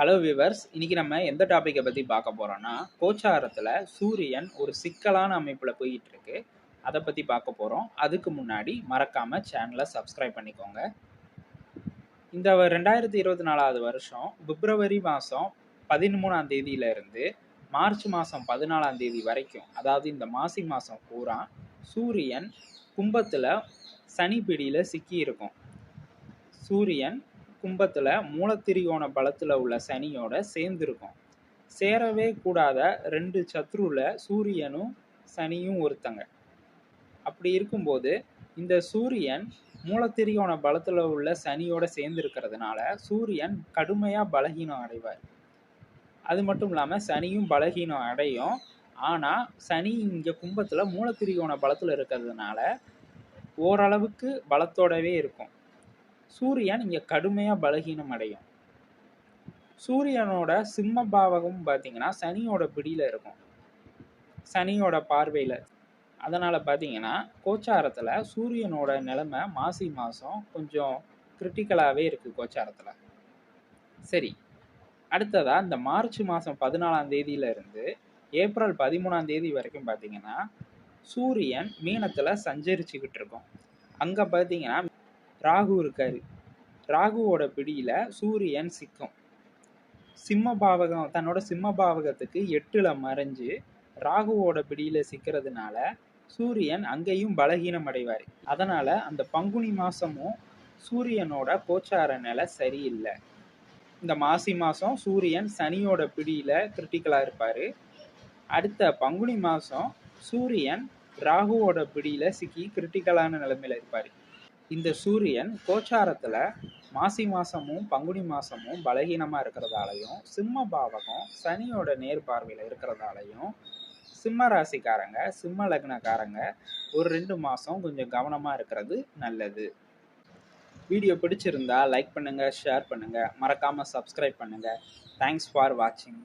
Hello viewers, இன்னைக்கு நம்ம எந்த டாப்பிக்கை பற்றி பார்க்க போகிறோம்னா, கோச்சாரத்தில் சூரியன் ஒரு சிக்கலான அமைப்பில் போயிட்டு இருக்கு. அதை பற்றி பார்க்க போகிறோம். அதுக்கு முன்னாடி மறக்காமல் சேனலை சப்ஸ்கிரைப் பண்ணிக்கோங்க. இந்த 2024 வருஷம் பிப்ரவரி மாதம் 13ஆம் தேதியிலிருந்து மார்ச் மாதம் 14ஆம் தேதி வரைக்கும், அதாவது இந்த மாசி மாதம் பூரா சூரியன் கும்பத்தில் சனி பிடியில் சிக்கி இருக்கும். சூரியன் கும்பத்தில் மூலத்திரிகோண பலத்தில் உள்ள சனியோட சேர்ந்துருக்கும். சேரவே கூடாத ரெண்டு சத்ருல சூரியனும் சனியும் ஒருத்தங்க. அப்படி இருக்கும்போது இந்த சூரியன் மூலத்திரிகோண பலத்தில் உள்ள சனியோட சேர்ந்துருக்கிறதுனால சூரியன் கடுமையாக பலகீனம் அடைவார். அது மட்டும் இல்லாமல் சனியும் பலகீனம் அடையும். ஆனால் சனி இங்கே கும்பத்தில் மூலத்திரிகோண பலத்தில் இருக்கிறதுனால ஓரளவுக்கு பலத்தோடவே இருக்கும். சூரியன் இங்கே கடுமையாக பலகீனம் அடையும். சூரியனோட சிம்ம பாவகம் பார்த்தீங்கன்னா சனியோட பிடியில் இருக்கும், சனியோட பார்வையில். அதனால் பார்த்தீங்கன்னா கோச்சாரத்தில் சூரியனோட நிலைமை மாசி மாதம் கொஞ்சம் கிரிட்டிக்கலாகவே இருக்குது கோச்சாரத்தில். சரி, அடுத்ததாக இந்த மார்ச் மாதம் 14ஆம் தேதியிலிருந்து ஏப்ரல் 13ஆம் தேதி வரைக்கும் பார்த்தீங்கன்னா சூரியன் மீனத்தில் சஞ்சரிச்சுக்கிட்டு இருக்கும். அங்கே பார்த்தீங்கன்னா ராகு இருக்காரு. ராகுவோட பிடியில் சூரியன் சிக்கும். சிம்ம பாவகம் தன்னோட சிம்ம பாவகத்துக்கு 8ல் மறைஞ்சு ராகுவோட பிடியில் சிக்கிறதுனால சூரியன் அங்கேயும் பலகீனம் அடைவார். அதனால் அந்த பங்குனி மாதமும் சூரியனோட கோச்சார நிலை சரியில்லை. இந்த மாசி மாதம் சூரியன் சனியோட பிடியில் கிரிட்டிக்கலாக இருப்பார். அடுத்த பங்குனி மாதம் சூரியன் ராகுவோட பிடியில் சிக்கி கிரிட்டிக்கலான நிலைமையில் இருப்பார். இந்த சூரியன் கோச்சாரத்தில் மாசி மாதமும் பங்குனி மாதமும் பலகீனமாக இருக்கிறதாலையும் சிம்ம பாவகம் சனியோட நேர்பார்வையில் இருக்கிறதாலையும் சிம்ம ராசிக்காரங்க சிம்ம லக்னக்காரங்க ஒரு 2 மாதம் கொஞ்சம் கவனமாக இருக்கிறது நல்லது. வீடியோ பிடிச்சிருந்தா லைக் பண்ணுங்கள், ஷேர் பண்ணுங்கள், மறக்காமல் சப்ஸ்கிரைப் பண்ணுங்கள். தேங்க்ஸ் ஃபார் வாட்சிங்.